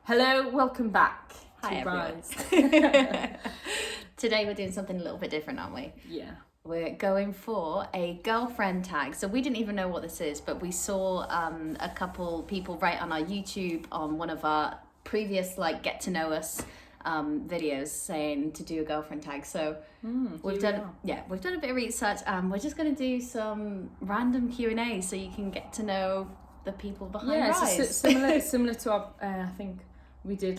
Hello, welcome back. Hi, everyone. Today we're doing something a little bit different, aren't we? Yeah. We're going for a girlfriend tag. So we didn't even know what this is, but we saw a couple people write on our YouTube on one of our previous get to know us videos saying to do a girlfriend tag. So we've done a bit of research and we're just going to do some random Q&A so you can get to know the people behind our eyes. Yeah, similar to our I think we did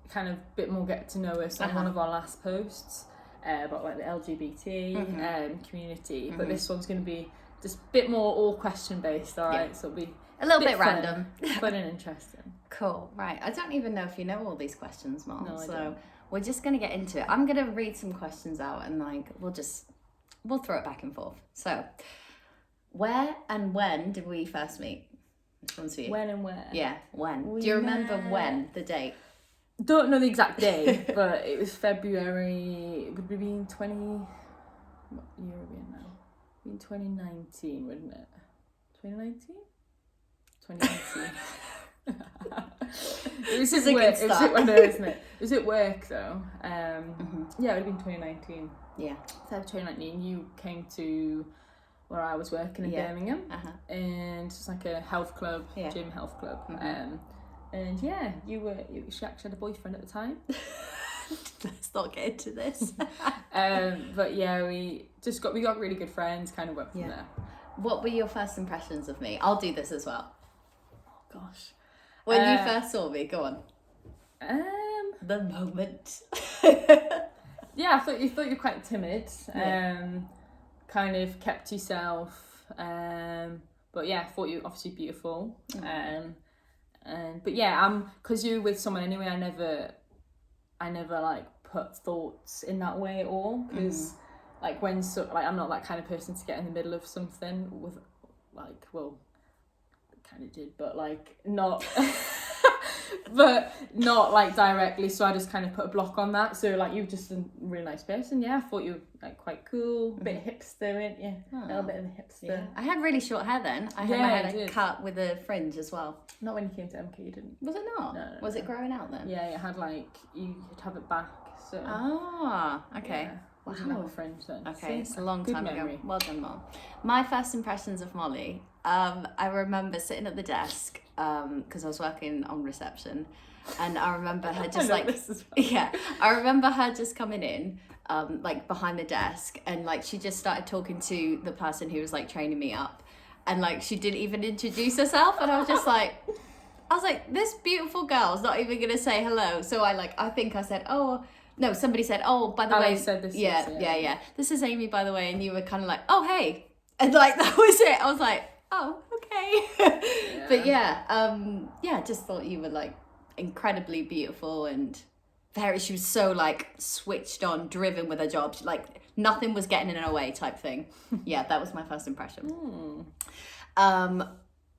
kind of bit more get to know us on one of our last posts about the LGBT community, but this one's going to be just a bit more all question based, alright? So it'll be a little bit random. Fun and interesting. Cool, right. I don't even know if you know all these questions, Mom. No, I so don't. We're just going to get into it. I'm going to read some questions out and we'll throw it back and forth. So, where and when did we first meet? This one's for you. When and where? Yeah, when. Do you remember when, the date? Don't know the exact day, but it was February. It would be in what year are we in now? In 2019, wouldn't it? 2019. It was at work. Isn't it? It was at work though. Yeah, it would have been 2019. Yeah. So 2019, you came to where I was working in Birmingham, and it's like a health club, gym health club. And yeah, she actually had a boyfriend at the time. Let's not get into this. But yeah, we got really good friends, kind of went from there. What were your first impressions of me? I'll do this as well. Oh, gosh. When you first saw me, go on. The moment. Yeah, I thought you were quite timid. Kind of kept yourself. But yeah, I thought you were obviously beautiful. But yeah, because you're with someone anyway. I never put thoughts in that way at all. Because I'm not that kind of person to get in the middle of something with kind of did, but not. But not directly, so I just kind of put a block on that. So you're just a really nice person. Yeah, I thought you were quite cool, a bit hipster, weren't you? A little bit of a hipster. Yeah. I had really short hair then. I had my hair cut with a fringe as well. Not when you came to MK, you didn't. Was it not? No. Was it growing out then? Yeah, it had you'd have it back. So. Okay. Yeah. Wow. We didn't have a fringe then. Okay, it's a long Good time memory. ago. Well done, Mom. My first impressions of Molly, I remember sitting at the desk because I was working on reception, and I remember her just I remember her just coming in behind the desk, and she just started talking to the person who was training me up, and she didn't even introduce herself, and I was just I was like, this beautiful girl's not even gonna say hello. So I think I said, oh. No, somebody said, oh, by the way, said this yeah. This is Amy, by the way, and you were kind of oh, hey. And that was it. I was like, oh, okay. But I just thought you were incredibly beautiful and she was so switched on, driven with her job. Nothing was getting in her way type thing. Yeah, that was my first impression.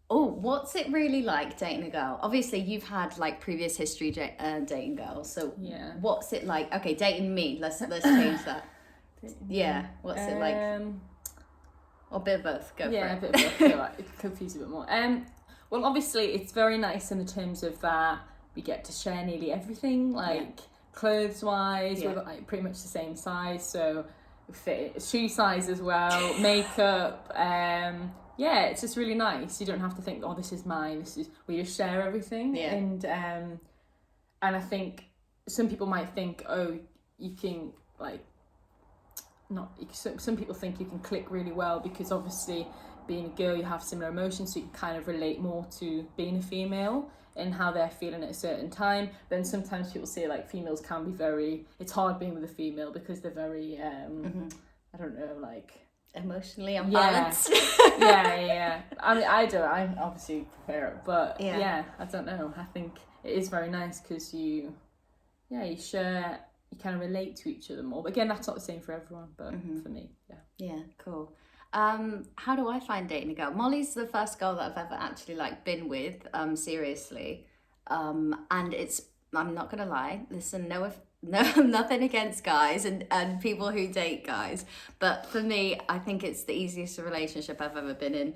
Oh, what's it really like dating a girl? Obviously, you've had previous history dating girls. So what's it like? Okay, dating me. Let's change that. Yeah, what's it like? Or a bit of both. Go for it. Yeah, a bit of both. It confuse a bit more. Well, obviously, it's very nice in the terms of that we get to share nearly everything, clothes-wise. We're pretty much the same size, so we fit shoe size as well, makeup. Yeah, it's just really nice. You don't have to think, oh, this is mine. We just share everything. Yeah. And I think some people might think, oh, you can some people think you can click really well because obviously being a girl, you have similar emotions, so you can kind of relate more to being a female and how they're feeling at a certain time. Then sometimes people say females can be it's hard being with a female because they're very, I don't know, emotionally unbalanced. Yeah. I mean, I obviously prefer it, but I don't know. I think it is very nice because you share, you kind of relate to each other more. But again, that's not the same for everyone, but for me, Yeah, cool. How do I find dating a girl? Molly's the first girl that I've ever actually been with, seriously. And I'm not gonna lie, listen, no, nothing against guys and people who date guys, but for me, I think it's the easiest relationship I've ever been in.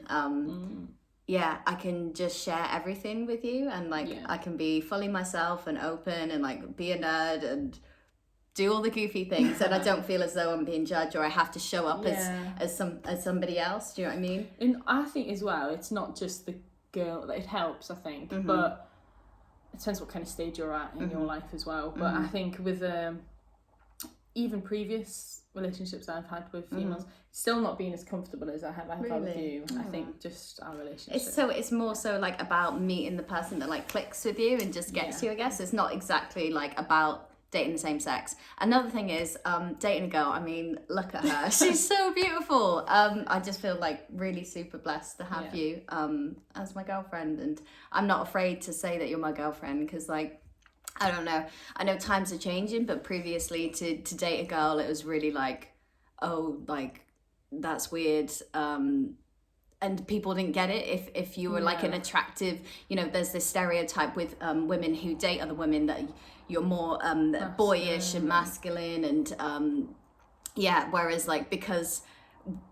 I can just share everything with you, and like I can be fully myself and open and like be a nerd and do all the goofy things, and I don't feel as though I'm being judged or I have to show up as somebody else. Do you know what I mean? And I think as well, it's not just the girl that it helps, I think, but it depends what kind of stage you're at in your life as well. But I think with even previous relationships I've had with females, still not being as comfortable as I have had with you. I think just our relationship. It's more so like about meeting the person that like clicks with you and just gets you, I guess. It's not exactly like about dating the same sex. Another thing is dating a girl. I mean, look at her. She's so beautiful. I just feel like really super blessed to have you as my girlfriend, and I'm not afraid to say that you're my girlfriend, because like, I don't know, I know times are changing, but previously to date a girl, it was really like, oh, like that's weird, and people didn't get it if you were like an attractive, you know, there's this stereotype with women who date other women that you're more boyish and masculine, and whereas like, because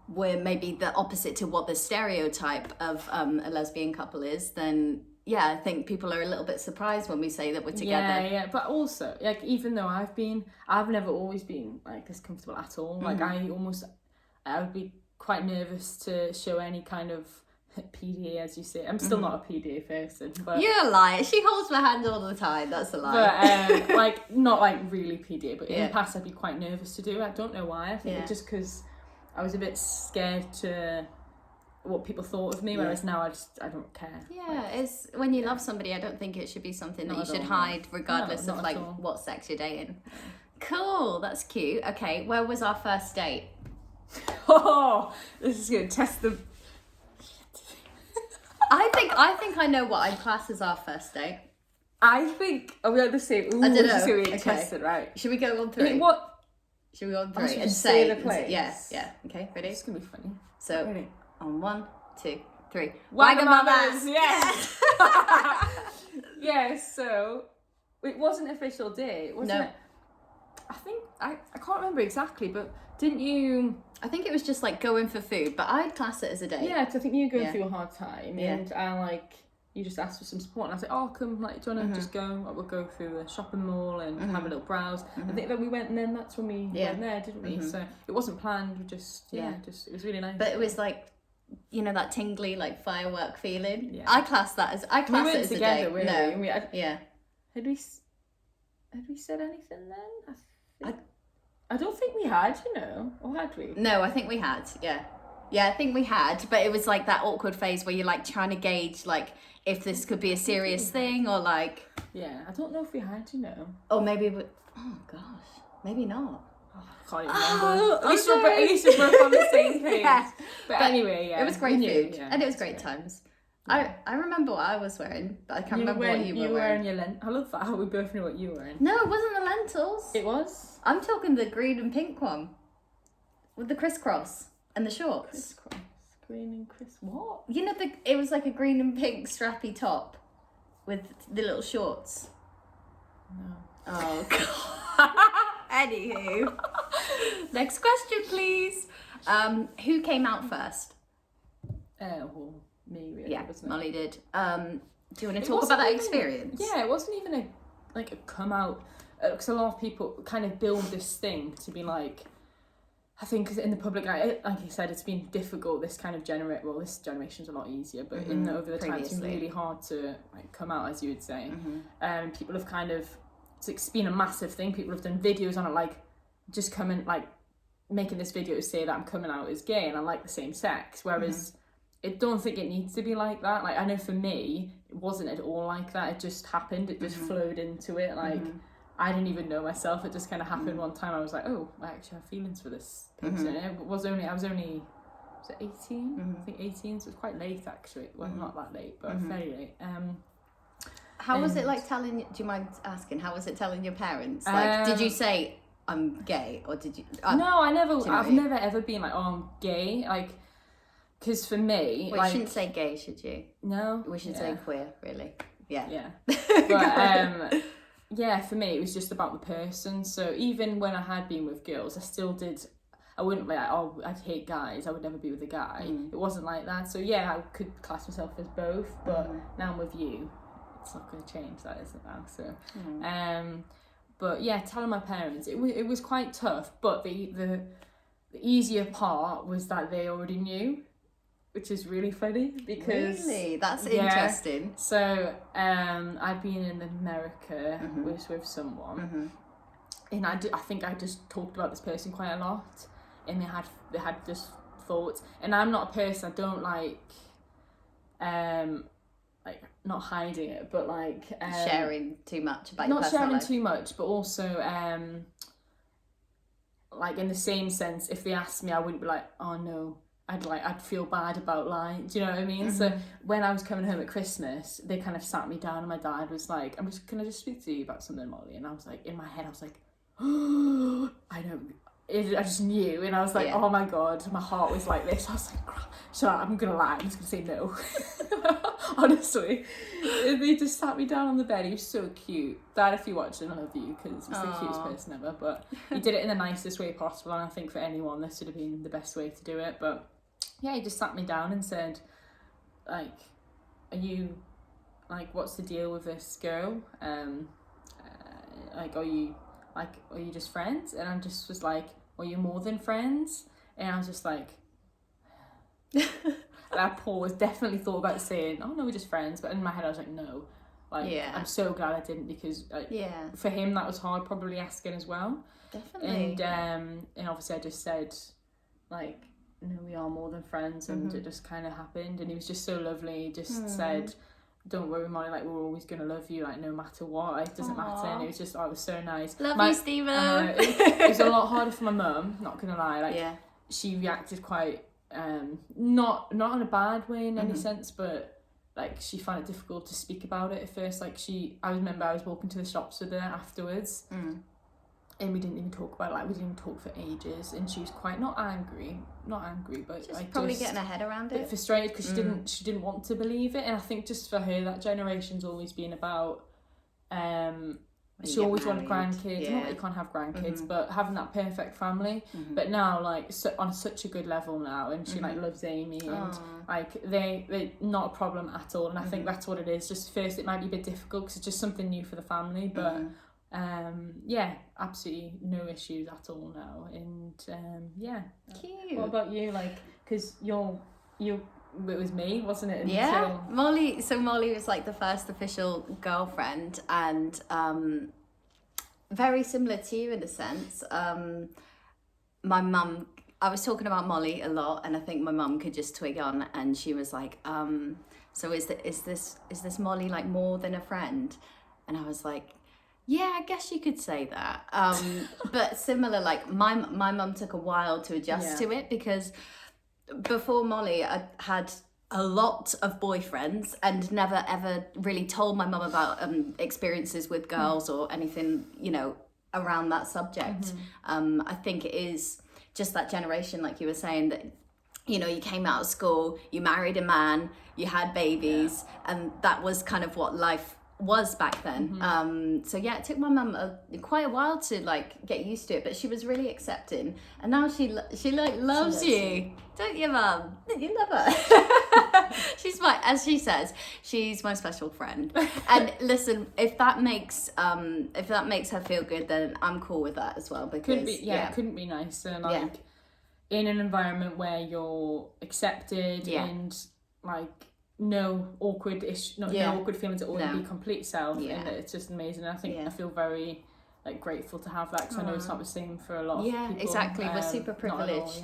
we're maybe the opposite to what the stereotype of a lesbian couple is, then I think people are a little bit surprised when we say that we're together. But also, like, even though I've never always been like this comfortable at all. Like I would be quite nervous to show any kind of PDA, as you say. I'm still not a PDA person, but you're a liar. She holds my hand all the time. That's a lie. But like, not like really PDA, but in the past I'd be quite nervous to do it. I don't know why. I think it's just because I was a bit scared to what people thought of me, whereas now I don't care. It's when you love somebody, I don't think it should be something that you should hide, regardless of like what sex you're dating. Cool, that's cute. Okay, where was our first date? Oh, this is gonna test the. I think I know what I'd class as our first date. I think are we on the same? Ooh, I don't know. Really tested, right? Should we go on 3? What? Should we go on 3 and say the place? Yeah. Okay, ready? It's gonna be funny. So ready? On 1, 2, 3. Wagamamas! Yes! Yes, so it wasn't an official date, wasn't it? I think, I can't remember exactly, but didn't you... I think it was just like going for food, but I'd class it as a date. Yeah, because I think you were going through a hard time, and you just asked for some support, and I was like, oh, come, like, do you want to just go? We'll go through the shopping mall and have a little browse. I think that we went, and then that's when we went there, didn't we? So it wasn't planned, we just, it was really nice. But it was like, you know, that tingly, like, firework feeling. Yeah. I class it as a date. No. Had we said anything then? I don't think we had, you know, or had we? No, I think we had, yeah, I think we had, but it was like that awkward phase where you're like trying to gauge like if this could be a serious thing or like... Yeah, I don't know if we had, you know. Or maybe, oh gosh, maybe not. Oh, I can't even remember. At least we're both on the same page. But anyway, it was great food, and it was great times. Yeah. I remember what I was wearing, but I can't remember what you were wearing. Your lentils. I love that how we both knew what you were wearing. No, it wasn't the lentils. It was? I'm talking the green and pink one. With the crisscross and the shorts. Crisscross. Green and what? You know, it was like a green and pink strappy top with the little shorts. No. Oh, God. Anywho. Next question, please. Who came out first? Well, me, really, wasn't it? Molly did. Do you want to talk about that experience? Yeah, it wasn't even a come out, because a lot of people kind of build this thing to be like, I think in the public eye, like you said, it's been difficult. This kind of this generation's a lot easier, but over the time, it's been really hard to like come out, as you would say. People have kind of, it's been a massive thing. People have done videos on it, like just coming, like making this video to say that I'm coming out as gay and I like the same sex, whereas I don't think it needs to be like that. Like, I know for me, it wasn't at all like that. It just happened. It just flowed into it. Like, I didn't even know myself. It just kind of happened one time. I was like, oh, I actually have feelings for this person. I was only, was it 18? I think 18, so it was quite late, actually. Well, not that late, but very late. How was it like telling, do you mind asking, how was it telling your parents? Like, did you say, I'm gay, or did you... no, I've never ever been like, oh, I'm gay. Like, because for me... Well, you shouldn't say gay, should you? No. We should say queer, really. Yeah. But, yeah, for me, it was just about the person. So even when I had been with girls, I I wouldn't be like, oh, I'd hate guys, I would never be with a guy. It wasn't like that. So yeah, I could class myself as both, but now I'm with you, it's not going to change that, isn't now. So but yeah, telling my parents, it was quite tough, but the easier part was that they already knew, which is really funny because really, that's interesting. So I'd been in America with someone, and I think I just talked about this person quite a lot, and they had just thoughts, and I'm not a person, I don't like not hiding it, but like sharing too much about not your personal sharing life. too much, but also like in the same sense, if they asked me, I wouldn't be like, oh no, I'd feel bad about lying. Do you know what I mean? So when I was coming home at Christmas, they kind of sat me down, and my dad was like, can I just speak to you about something, Molly? And I was like, in my head, I was like, oh, I just knew, and I was like, oh my god, my heart was like this. I was like, so I'm gonna lie, I'm just gonna say no. Honestly, they just sat me down on the bed. He was so cute. Dad, if you watch it, I love you, because he's the cutest person ever. But he did it in the nicest way possible, and I think for anyone this would have been the best way to do it. But yeah, he just sat me down and said, like, are you, like, what's the deal with this girl? Like, are you just friends? And I just was like, are you more than friends? And I was just like, and I paused, definitely thought about saying, oh no, we're just friends, but in my head I was like, no, like, I'm so glad I didn't, because for him that was hard, probably asking as well. Definitely. And obviously I just said, like, no, we are more than friends, and it just kind of happened, and he was just so lovely. He just said, don't worry, Molly, like, we're always gonna love you, like, no matter what, it doesn't matter. And it was just, it was so nice. Love you, Stephen. It was a lot harder for my mum, not gonna lie, like, she reacted quite not in a bad way in any sense, but like, she found it difficult to speak about it at first. Like, I remember I was walking to the shops with her afterwards, and we didn't even talk about it. Like, we didn't even talk for ages, and she was quite not angry, but just like, probably getting her head around it, frustrated, because she didn't want to believe it. And I think just for her, that generation's always been about she always wanted grandkids. Not that you can't have grandkids, but having that perfect family. But now, like, on such a good level now, and she like loves Amy, and like they not a problem at all. And I think that's what it is. Just first, it might be a bit difficult because it's just something new for the family, but yeah, absolutely no issues at all now. And yeah, cute. What about you? Like, because you. It was me, wasn't it? Molly was like the first official girlfriend, and very similar to you in a sense. My mum, I was talking about Molly a lot, and I think my mum could just twig on, and she was like, so is this Molly like more than a friend? And I was like, yeah, I guess you could say that. But similar, like, my mum took a while to adjust to it, because before Molly, I had a lot of boyfriends and never ever really told my mum about experiences with girls or anything, you know, around that subject. I think it is just that generation, like you were saying, that, you know, you came out of school, you married a man, you had babies, and that was kind of what life was back then. So yeah, it took my mum quite a while to like get used to it, but she was really accepting, and now she like loves you. Don't you, Mum? You love her. She's as she says, she's my special friend. And listen, if that makes her feel good, then I'm cool with that as well, because it couldn't be nicer. Like, in an environment where you're accepted and like no awkward feelings at all, and be complete self, and it's just amazing. And I think I feel very like grateful to have that, because I know it's not the same for a lot of people. Exactly. We're super privileged.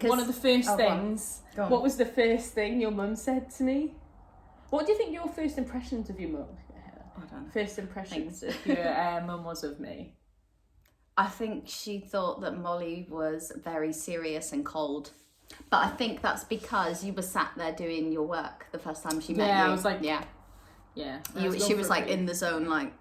One of the first things, what was the first thing your mum said to me? What do you think your first impressions of your mum, first impressions of your mum was of me? I think she thought that Molly was very serious and cold. But I think that's because you were sat there doing your work the first time she met you. I was like, she was like in the zone, like.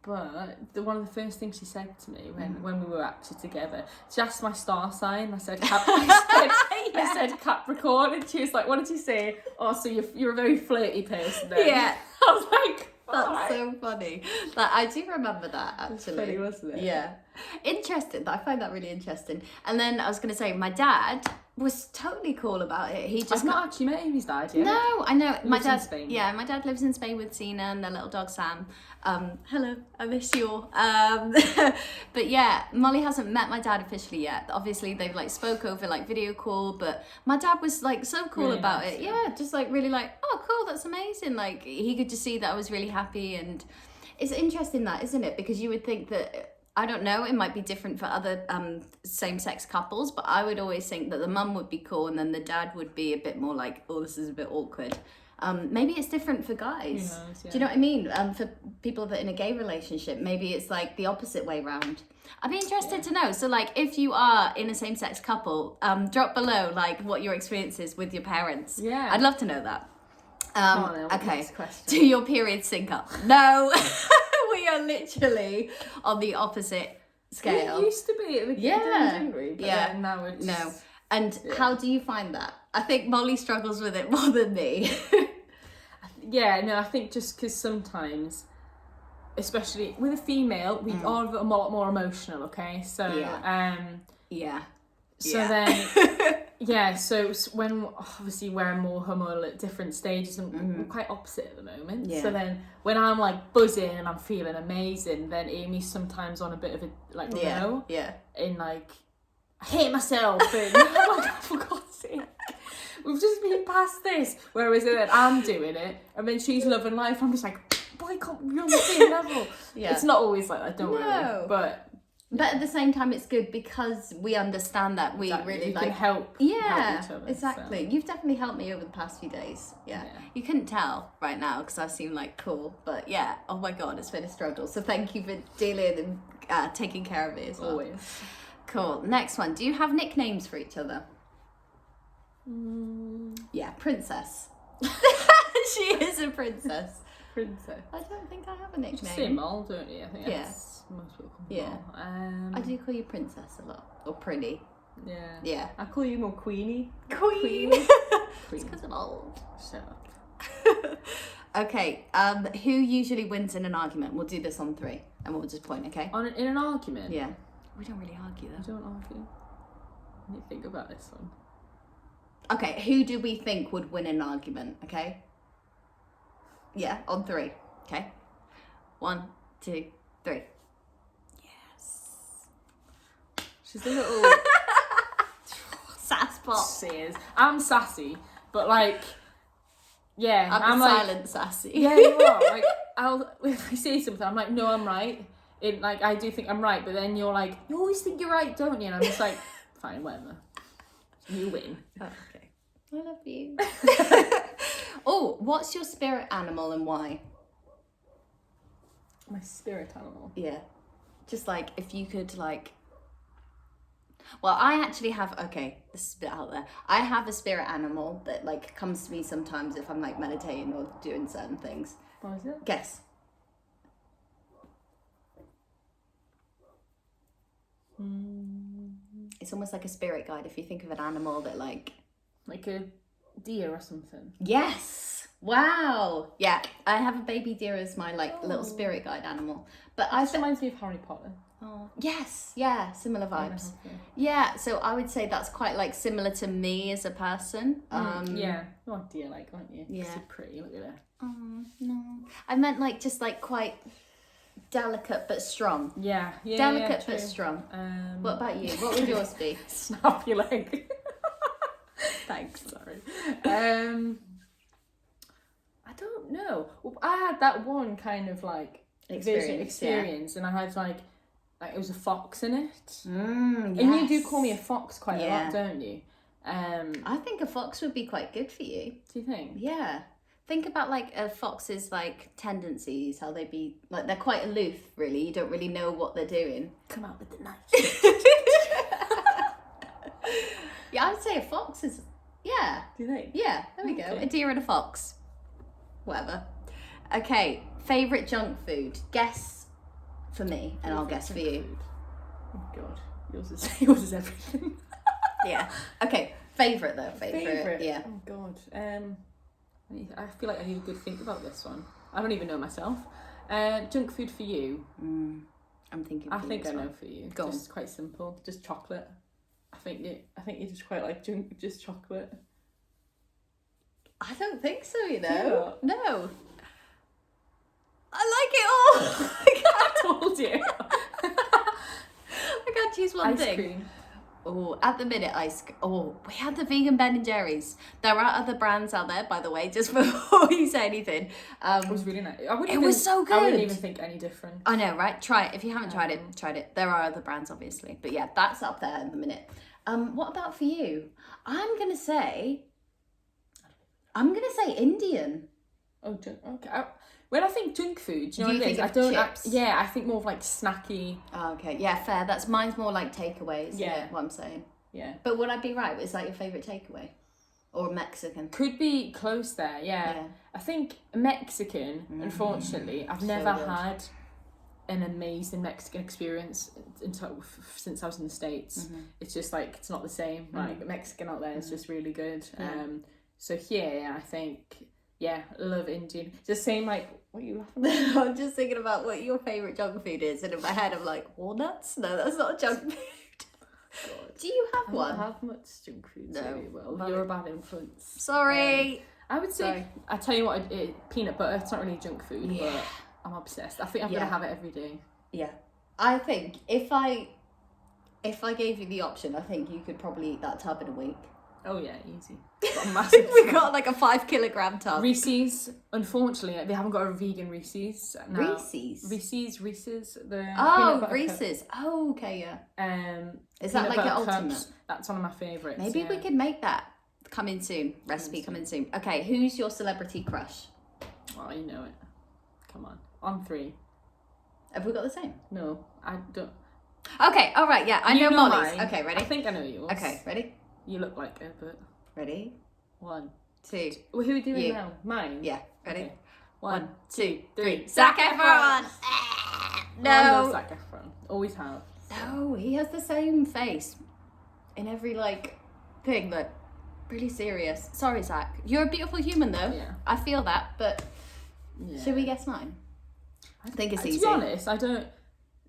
But one of the first things she said to me when we were actually together, she asked my star sign. I said I said Capricorn, and she was like, "What did you say?" Oh, so you're a very flirty person then. Yeah. I I was like, That's so funny. Like, I do remember that, actually. It's funny, wasn't it? Yeah. Interesting. I find that really interesting. And then I was going to say, my dad was totally cool about it. He just I've not actually met Amy's dad yet. No, I know. My Lives in dad, Spain. yeah, my dad lives in Spain with Sina and their little dog Sam. Hello, I miss you all. But yeah, Molly hasn't met my dad officially yet. Obviously, they've like spoke over like video call, but my dad was like so cool Really about nice, it. yeah. Yeah, just like really like, oh, cool, that's amazing. Like he could just see that I was really happy, and it's interesting that, isn't it? Because you would think that. I don't know, it might be different for other same-sex couples, but I would always think that the mum would be cool and then the dad would be a bit more like, oh, this is a bit awkward. Maybe it's different for guys. Who knows, yeah. Do you know what I mean? For people that are in a gay relationship, maybe it's like the opposite way round. I'd be interested to know. So like, if you are in a same-sex couple, drop below like what your experience is with your parents. Yeah. I'd love to know that. Okay, next question. do your periods sync up? No. We are literally on the opposite scale. It used to be at the beginning, didn't we? But yeah. then now it's... No. And how do you find that? I think Molly struggles with it more than me. Yeah, no, I think just because sometimes, especially with a female, we are a lot more emotional, okay? So, Yeah. So then, so when obviously we're more hormonal at different stages, and we're quite opposite at the moment. Yeah. So then, when I'm like buzzing and I'm feeling amazing, then Amy's sometimes on a bit of a like low. Yeah. In like, I hate myself, and I'm like, oh, for God's sake, we've just been past this. Whereas then I'm doing it, and then she's loving life. I'm just like, why can't we on the same level? Yeah. It's not always like that, don't worry. But at the same time, it's good because we understand that we really you like can help. Yeah, help each other, exactly. So. You've definitely helped me over the past few days. Yeah. You couldn't tell right now because I seem like cool, but yeah. Oh my God, it's been a struggle. So thank you for dealing and taking care of me as well. Always. Cool. Next one. Do you have nicknames for each other? Yeah, princess. She is a princess. Princess. I don't think I have a nickname. Just say Mol, don't you? I think that's most people call me Yeah. Mol. I do call you princess a lot, or pretty. Yeah. Yeah. I call you more Queenie. Queen. Queen. It's because I'm old. Shut up. Okay. Who usually wins in an argument? We'll do this on 3, and we'll just point. Okay. In an argument? Yeah. We don't really argue I though. don't argue. Let me think about this one. Okay. Who do we think would win an argument? Okay. Yeah. On 3. Okay. 1, 2, 3. Yes. She's a little Sasspot. She is. I'm sassy, but like, yeah, I'm like, silent sassy. Yeah, you are. Like, if I say something, I'm like, no, I'm right. Like, I do think I'm right, but then you're like, you always think you're right, don't you? And I'm just like, fine, whatever. You win. Oh, okay. I love you. Oh, what's your spirit animal and why? My spirit animal. Yeah. Just like if you could like. Well, I actually have. Okay, this is a bit out there. I have a spirit animal that like comes to me sometimes if I'm like meditating or doing certain things. What is it? Guess. It's almost like a spirit guide if you think of an animal that like a deer or something. Yes. Wow. Yeah, I have a baby deer as my like little spirit guide animal. But This reminds me of Harry Potter. Oh yes, yeah, similar vibes. Yeah, so I would say that's quite like similar to me as a person. Yeah, you're a deer like, aren't you? Yeah. So pretty. Look at that. Oh no, I meant like just like quite delicate but strong. Yeah, Delicate true. but strong. What about you? What would yours be? Snap your leg. Thanks. Sorry. I don't know. Well, I had that one kind of like experience, and I had like it was a fox in it. Yes. And you do call me a fox quite a lot, don't you? I think a fox would be quite good for you. Do you think? Yeah. Think about like a fox's like tendencies, how they be like they're quite aloof. Really, you don't really know what they're doing. Come out with the knife. Yeah, I would say a fox is. Yeah. Do you think? Yeah, there we go. A deer and a fox. Whatever. Okay, favourite junk food. Guess for me, and I'll guess for you. Food. Oh God, yours is everything. Yeah. Okay, favourite though. Favourite. Yeah. Oh God. I feel like I need a good think about this one. I don't even know myself. Junk food for you. I'm thinking. I think I know for you. Go on. Just quite simple. Just chocolate. I think you just quite like just chocolate. I don't think so, you Do know. you No. I like it all. I told you. I can't choose one Ice thing. cream. Oh, at the minute, we had the vegan Ben and Jerry's. There are other brands out there, by the way, just before you say anything. It was really nice. Was so good. I wouldn't even think any different. I know, right? Try it. If you haven't tried it. There are other brands, obviously. But yeah, that's up there in the minute. What about for you? I'm going to say Indian. Oh, okay. When I think junk food, do you know what it is? I don't. I think more of like snacky. Oh, okay, yeah, fair. Mine's more like takeaways. Yeah, what I'm saying. Yeah. But would I be right? Is that your favourite takeaway, or Mexican? Could be close there. Yeah. I think Mexican. Unfortunately, I've never had an amazing Mexican experience since I was in the States. It's just like it's not the same. Like Mexican out there is just really good. So here, I think. Yeah, love Indian. Just saying, like, what are you laughing at? I'm just thinking about what your favourite junk food is, and in my head I'm like, walnuts? No, that's not junk food. God. Do you have one? I don't have much junk food. No. Well, you're a bad influence. Sorry. I would say, I tell you what, peanut butter, it's not really junk food, but I'm obsessed. I think I'm going to have it every day. Yeah. I think if I gave you the option, I think you could probably eat that tub in a week. Oh yeah, easy. Got a massive we got like a 5 kilogram tub. Reese's, unfortunately, they haven't got a vegan Reese's now. Reese's. Reese's. Reese's. Oh, okay, yeah. Is that like your ultimate? That's one of my favourites. Maybe we could make that. Coming soon. Recipe coming soon. Okay, who's your celebrity crush? Oh, you know it. Come on. On 3. Have we got the same? No, I don't. Okay, all right, yeah. I know Molly's. Mine. Okay, ready? I think I know yours. Okay, ready? You look like her, but... Ready? 1, 2. Well, who are we doing now? Mine? Yeah, ready? Okay. 1, 2, 3. Zac Efron! No! I love Zac Efron. Always have. No, he has the same face. In every, thing, but really serious. Sorry, Zac. You're a beautiful human, though. Yeah. I feel that, but... Yeah. Should we guess mine? I think it's easy. To be honest, I don't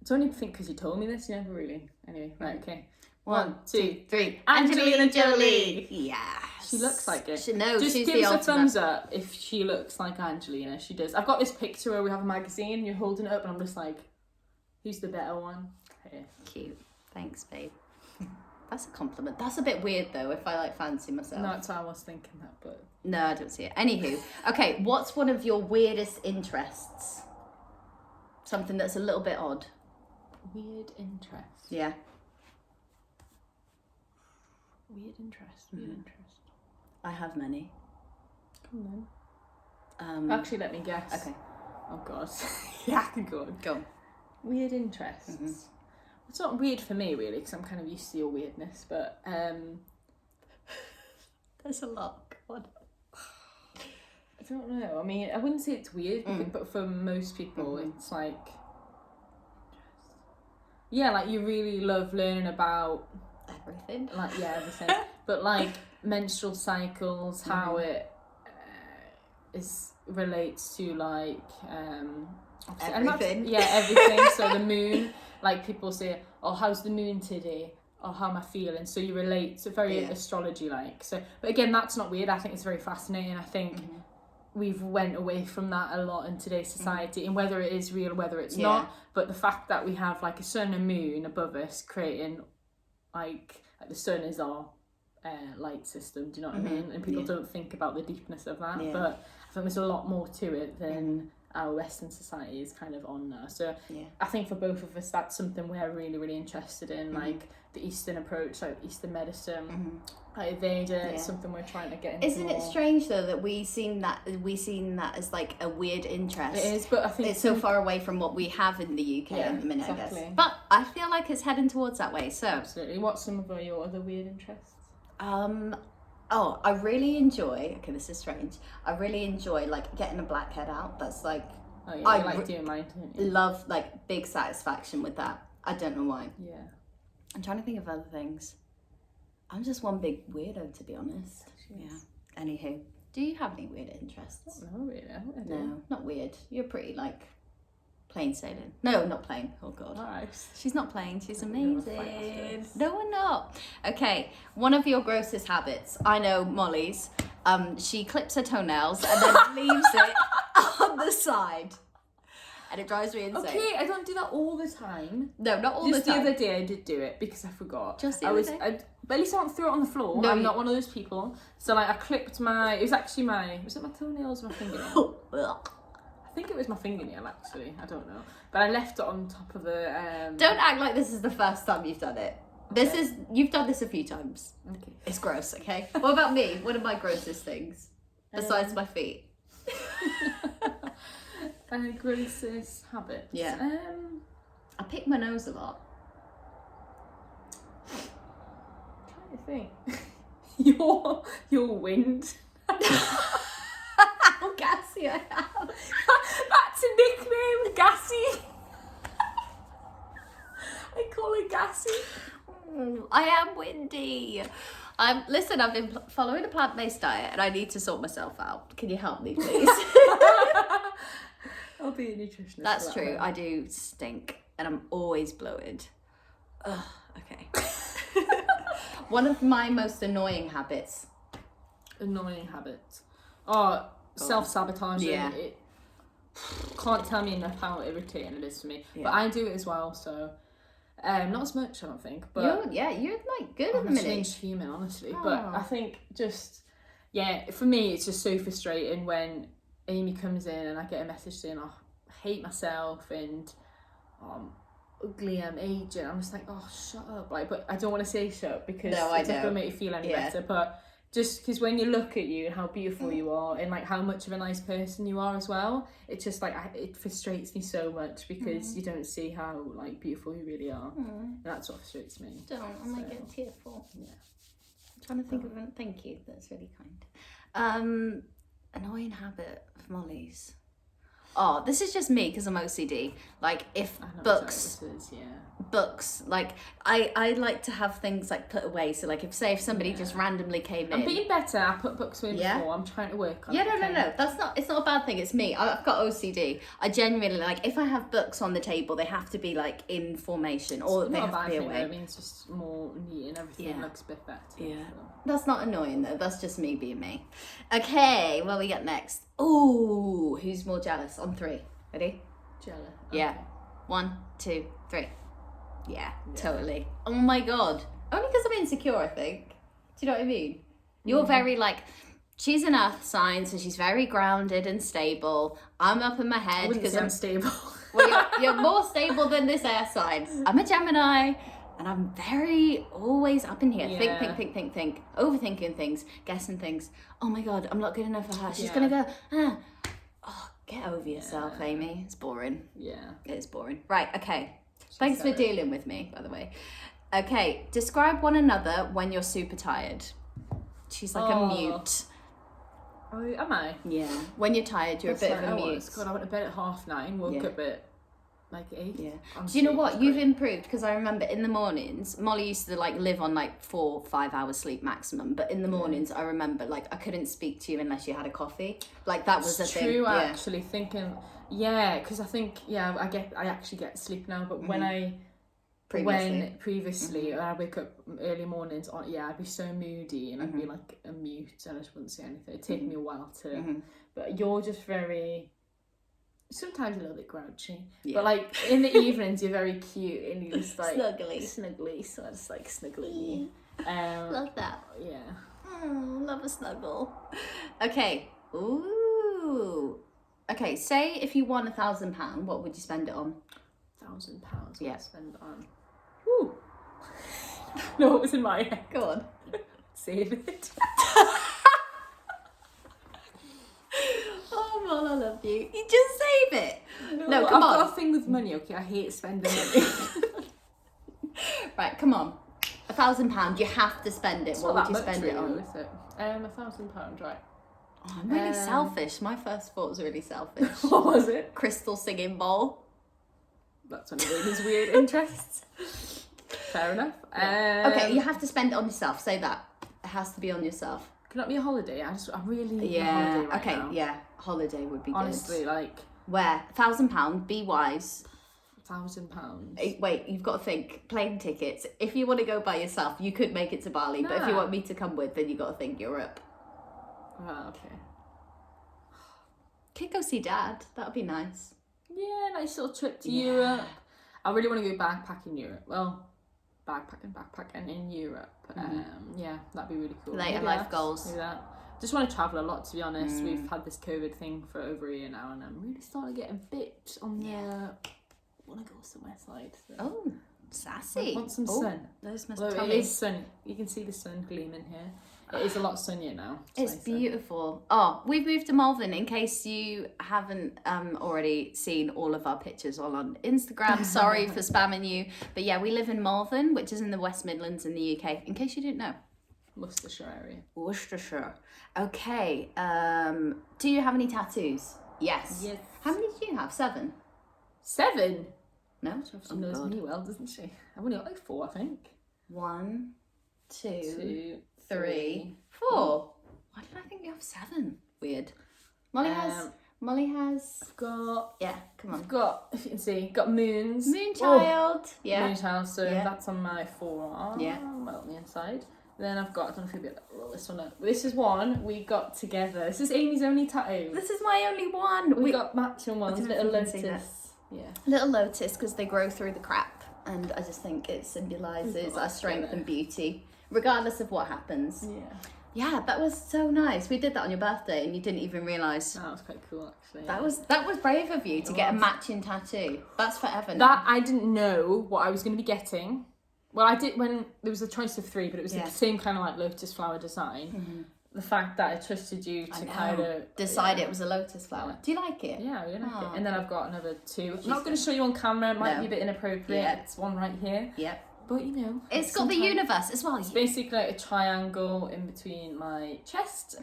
even think because you told me this, you never really... Anyway, right, okay. 1, 2, 3. Angelina Jolie. Yeah. She looks like it. She's Just the give us a ultimate. thumbs up if she looks like Angelina. She does. I've got this picture where we have a magazine and you're holding it up and I'm just like, who's the better one? Here. Cute. Thanks, babe. That's a compliment. That's a bit weird though if I fancy myself. No, that's why I was thinking that, but... No, I don't see it. Anywho. Okay, what's one of your weirdest interests? Something that's a little bit odd. Weird interest. Yeah. Weird interest. I have many. Come on. Actually, let me guess. Okay. Oh god. Yeah, I can go on. Go on. Weird interests. It's not weird for me really, because I'm kind of used to your weirdness. But there's a lot. God. I don't know. I mean, I wouldn't say it's weird, but for most people, it's like, yeah, like you really love learning about. Everything. Everything. But menstrual cycles, how it relates to everything. Everything. So the moon, people say, oh, how's the moon today? Or how am I feeling? So you relate to very astrology So, but again, that's not weird. I think it's very fascinating. I think we've went away from that a lot in today's society, and whether it is real, whether it's not. But the fact that we have a sun and moon above us creating the sun is our light system, do you know what I mean? And people don't think about the deepness of that, but I think there's a lot more to it than our Western society is kind of on now. So I think for both of us, that's something we're really, really interested in, the Eastern approach, Eastern medicine, Ayurveda, it's something we're trying to get into. Isn't it strange though that we seen that as a weird interest? It is, but I think it's so far away from what we have in the UK at the minute, exactly. I guess. But I feel like it's heading towards that way. So absolutely. What's some of your other weird interests? I really enjoy. Okay, this is strange. I really enjoy getting a blackhead out. That's Oh yeah, you doing mine, don't you? Love big satisfaction with that. I don't know why. Yeah. I'm trying to think of other things. I'm just one big weirdo, to be honest. Yeah. Anywho, Do you have any weird interests? No, really. I don't know. No, not weird. You're pretty like plain sailing. No, not plain. Oh god. Nice. She's not plain. She's We're gonna fight amazing. after this. No, we're not. Okay, one of your grossest habits. I know Molly's. She clips her toenails and then leaves it on the side. And it drives me insane. Okay, I don't do that all the time. No, not all Just the time. the other day I did do it because I forgot. Just the I other was, day? but at least I don't throw it on the floor. No, I'm you- not one of those people. So like I clipped my, it was actually was it my toenails or my fingernail? I think it was my fingernail actually, I don't know. But I left it on top of the... Don't act like this is the first time you've done it. You've done this a few times. Okay. It's gross, okay? What about me? What are my grossest things? Besides my feet. Grossest habits. Yeah. I pick my nose a lot. Trying to think. your wind. How gassy I am. That's a nickname, Gassy. I call it Gassy. I am windy. Listen, I've been following a plant-based diet and I need to sort myself out. Can you help me, please? I'll be a nutritionist. That's for that true. one. I do stink and I'm always bloated. Ugh, okay. One of my most annoying habits. Annoying habits. Oh, self-sabotaging. Yeah. It can't tell me enough how irritating it is for me. Yeah. But I do it as well, so not as much, I don't think. But you're like good at I'm the a minute. changed human, honestly. But Oh. I think for me, it's just so frustrating when Amy comes in and I get a message saying, "Oh, I hate myself and I'm ugly, I'm aging." I'm just like, "Oh, shut up!" Like, but I don't want to say shut up because No, I it's not know. gonna make you feel any Yeah. better. But just because when you look at you and how beautiful you are and like how much of a nice person you are as well, it's just like it frustrates me so much because you don't see how like beautiful you really are. And that's what frustrates me. Don't. I might So, get tearful. yeah. I'm trying to think of one. Thank you. That's really kind. Annoying habit of Molly's. Oh, this is just me because I'm OCD. Like if I know books, exactly what this is, yeah. books, like I like to have things like put away. So like if somebody just randomly came I'm in. being better. I put books away Yeah? before. I'm trying to work on Yeah, it. no. okay? It's not a bad thing. It's me. I've got OCD. I genuinely like if I have books on the table, they have to be like in formation or It's they not a have to bad be thing, away. though. I mean, it's just more neat and everything Yeah. looks a bit better. Yeah. so. That's not annoying though. That's just me being me. Okay, what we got next? Ooh, who's more jealous? On 3. Ready? Jealous. Yeah. 1, 2, 3. Yeah, totally. Oh my god. Only because I'm insecure, I think. Do you know what I mean? You're very like, she's an earth sign, so she's very grounded and stable. I'm up in my I head wouldn't because say I'm I'm stable. well, you're more stable than this air sign. I'm a Gemini, and I'm very always up in here. Yeah. Think. Overthinking things, guessing things. Oh my god, I'm not good enough for her. She's Yeah. gonna go, Oh, get over yourself, Amy. It's boring. Yeah. It is boring. Right, okay. Thanks for said it. dealing with me, by the way. Okay, describe one another when you're super tired. She's like a Oh. mute. Oh, am I? Yeah. When you're tired, you're That's a bit like of a I mute. was. God, I went to bed at 9:30, woke Yeah. up at like 8. Yeah. Honestly, Do you know it what? was You've great. improved because I remember in the mornings, Molly used to like live on like 4-5 hours sleep maximum. But in the mornings, I remember like I couldn't speak to you unless you had a coffee. Like that was the It's thing. true, Yeah. actually, thinking, because I think, I actually get sleep now, but when previously, when I wake up early mornings, I'd be so moody and I'd be like a mute and I just wouldn't say anything. It'd take me a while to, but you're just very, sometimes a little bit grouchy, but like in the evenings you're very cute and you just like snuggly, so I just like snuggling you. Love that. Yeah. Love a snuggle. Okay. Ooh. Okay. Say if you won £1,000, what would you spend it on? £1,000 Yeah. I spend on. Woo. No, what was in my head? Go on. Save it. Oh, Mol, I love you. You just save it. No, come I've on. got a thing with money, okay? I hate spending money. Right, come on. £1,000, you have to spend it. It's What not would you that much, spend it really, on? is it? £1,000, right? Oh, I'm really selfish. My first thought was really selfish. What was it? Crystal singing bowl. That's one of Amy's weird interests. Fair enough. Okay, you have to spend it on yourself. Say that. It has to be on yourself. Could that be a holiday? I really need a Yeah. holiday right Okay. now. Yeah. Holiday would be Honestly, good. like Where? £1,000. Be wise. £1,000. Wait, you've got to think. Plane tickets. If you want to go by yourself, you could make it to Bali. But if you Nah. want me to come with, then you got to think Europe. Oh, okay. Could go see Dad. That would be nice. Yeah, nice little trip to Europe. I really want to go backpacking Europe. Well, backpacking in Europe. Yeah, that'd be really cool. Later Maybe life goals. Maybe that. Just want to travel a lot, to be honest. We've had this COVID thing for over a year now, and I'm really starting to get a bit on the want to go somewhere side. So. Oh, sassy. Want some sun. Those must Although tell it me. is sun. You can see the sun gleaming here. It is a lot sunnier now. It's beautiful. Oh, we've moved to Malvern. In case you haven't already seen all of our pictures all on Instagram, sorry for spamming you. But yeah, we live in Malvern, which is in the West Midlands in the UK, in case you didn't know. Worcestershire area. Worcestershire. Okay. Do you have any tattoos? Yes. How many do you have? 7? 7? No? She knows me well, doesn't she? I've only got like 4, I think. 1, 2, 2, 3, 4. Why did I think you have 7? Weird. Molly has. I've got. Yeah, come on. I've got, if you can see, got moons. Moonchild. Yeah. Moonchild, so that's on my forearm. Yeah. Well, on the inside. Then I've got, I don't know if you'll be able to roll this one up. This is one we got together. This is Amy's only tattoo. This is my only one. We got matching ones. I don't know Little if you can see lotus. Yeah. Little lotus, because they grow through the crap. And I just think it symbolises our strength and beauty, regardless of what happens. Yeah. Yeah, that was so nice. We did that on your birthday and you didn't even realise. That was quite cool, actually. That was brave of you to get a matching tattoo. That's forever now. That I didn't know what I was going to be getting. Well, I did when there was a choice of 3, but it was the same kind of like lotus flower design. Mm-hmm. The fact that I trusted you to kind of decide it was a lotus flower. Yeah. Do you like it? Yeah, I really like it. And then I've got another 2. I'm not going to show you on camera. It might be a bit inappropriate. Yeah. It's one right here. Yep. But you know, it's got the universe as well. It's basically like a triangle in between my chest.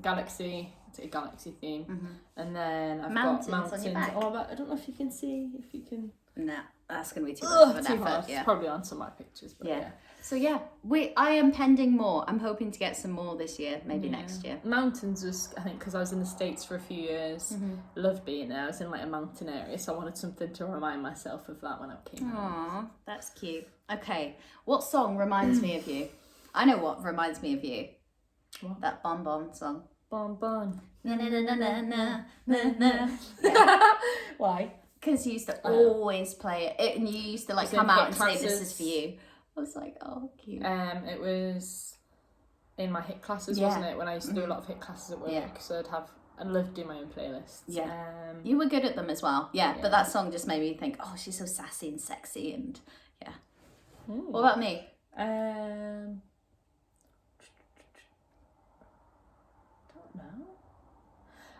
Galaxy. It's a galaxy theme. And then I've got mountains on your back. Oh, I don't know if you can see. If you can. No, that's going to be too much of an effort. Hard. Yeah. It's probably on some of my pictures. But yeah. So yeah, I am pending more. I'm hoping to get some more this year, maybe next year. Mountains was, I think, because I was in the States for a few years. Loved being there. I was in like a mountain area, so I wanted something to remind myself of that when I came home. Aww, that's cute. Okay, what song reminds me of you? I know what reminds me of you. What? That Bon Bon song. Bon Bon. Na na na na na na na. Why? Because you used to always play it, and you used to like come out and say this is for you. I was like, oh, cute. It was in my hit classes, wasn't it? When I used to do a lot of hit classes at work, so I loved doing my own playlists. Yeah, you were good at them as well. Yeah, but that song just made me think, oh, she's so sassy and sexy, and yeah. Ooh. What about me? Don't know.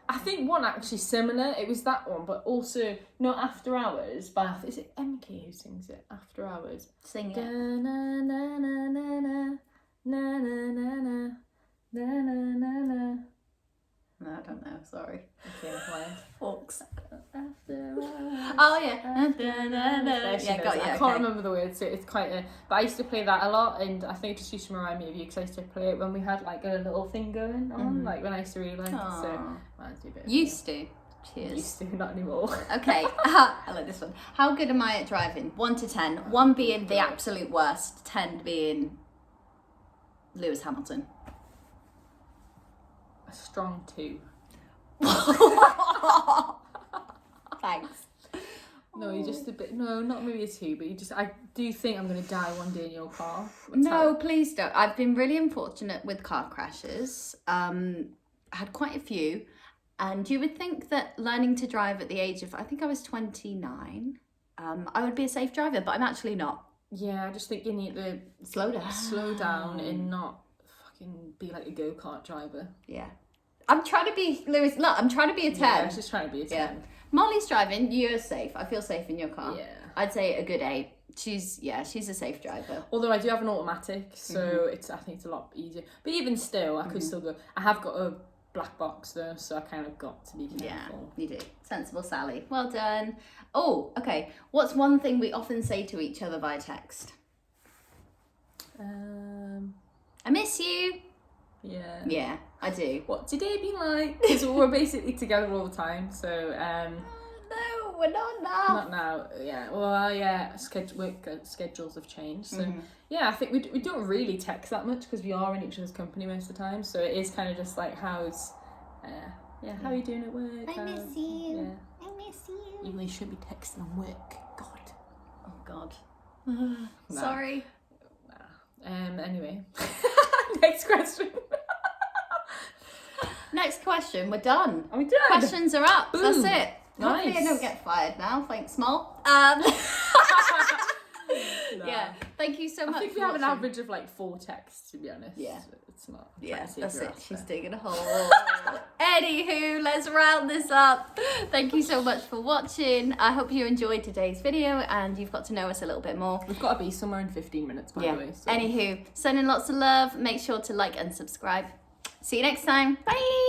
I think one actually similar. It was that one, but also not After Hours. By is it MK who sings it? After Hours. Sing it. Na na na na na na na na na na na. No, I don't know. Sorry. Okay, fine. Forks. After Hours. Oh yeah. Yeah, got you. I can't remember the words, so it's quite a. But I used to play that a lot, and I think it just used to remind me of you because I used to play it when we had like a little thing going on, like when I used to really like it. So reminds me a bit. Used to. Cheers. Used to, not anymore. Okay, I like this one. How good am I at driving? 1 to 10. 1 being the absolute worst, 10 being Lewis Hamilton. A strong 2. Thanks. No, you're just a bit. No, not maybe a 2, but you just. I do think I'm gonna die one day in your car. No, please don't. I've been really unfortunate with car crashes. I had quite a few, and you would think that learning to drive at the age of, I think I was 29, I would be a safe driver, but I'm actually not. Yeah, I just think you need to slow down and not fucking be like a go-kart driver. Yeah. I'm trying to be Lewis. Look, I'm trying to be a 10. Yeah, I was just trying to be a 10. Yeah. Molly's driving. You're safe. I feel safe in your car. Yeah. I'd say a good 8. She's a safe driver. Although I do have an automatic, so I think it's a lot easier. But even still, I could still go. I have got a black box though, so I kind of got to be careful. Yeah, you do. Sensible Sally. Well done. Oh, okay. What's one thing we often say to each other via text? I miss you. Yeah. Yeah, I do. What's your day been like? Because we're basically together all the time, so No, we're not now. not now. Yeah. Well, yeah. Work schedules have changed, so yeah. I think we don't really text that much because we are in each other's company most of the time. So it is kind of just like how's, how are you doing at work? I miss you. Yeah. I miss you. Even though you should be texting on work. God. Oh God. Sorry. Anyway. Next question. Next question. We're done. Are we done? Questions are up. Boom. That's it. Nice. Hopefully I don't get fired now. Thanks, Small. Yeah. Thank you so much. I think for we have an watching. average of like 4 texts, to be honest. Yeah. It's not. Yeah, that's it. She's doing digging a hole. Anywho, let's round this up. Thank you so much for watching. I hope you enjoyed today's video and you've got to know us a little bit more. We've got to be somewhere in 15 minutes, by the way. So. Anywho, sending lots of love. Make sure to like and subscribe. See you next time. Bye.